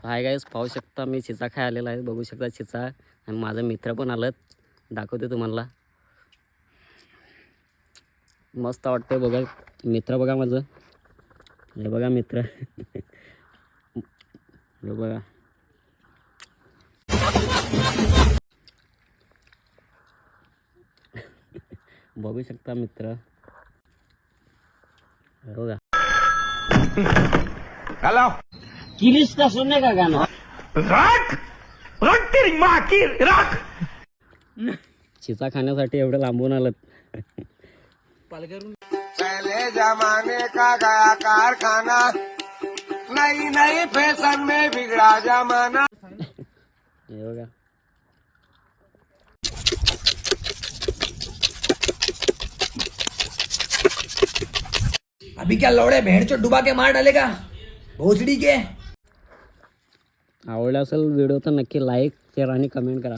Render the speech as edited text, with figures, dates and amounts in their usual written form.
Hi guys, पाहू शकता मी चिचा खाय आलेला आहे. बघू शकता चिचा आणि माझा मित्र पण आलं. दाखवते तुम्हाला. मस्त वाटतंय बघा. मित्र बघा माझं. हे बघा मित्र. हे बघा. बघू शकता मित्र. हे बघा. हेलो किलिस का सुनने का गाना. रख रख तेरी माँ की रख. चिचा खाण्यासाठी एवढं लांबून आलं. पहले जमाने का गया कारखाना, नई नई फैशन में बिगड़ा जमाना. हे बघा. अभी क्या लौड़े भेड़ चो डुबा के मार डालेगा भोसड़ी के. आवडला असेल व्हिडिओ तर नक्की लाईक शेअर आणि कमेंट करा.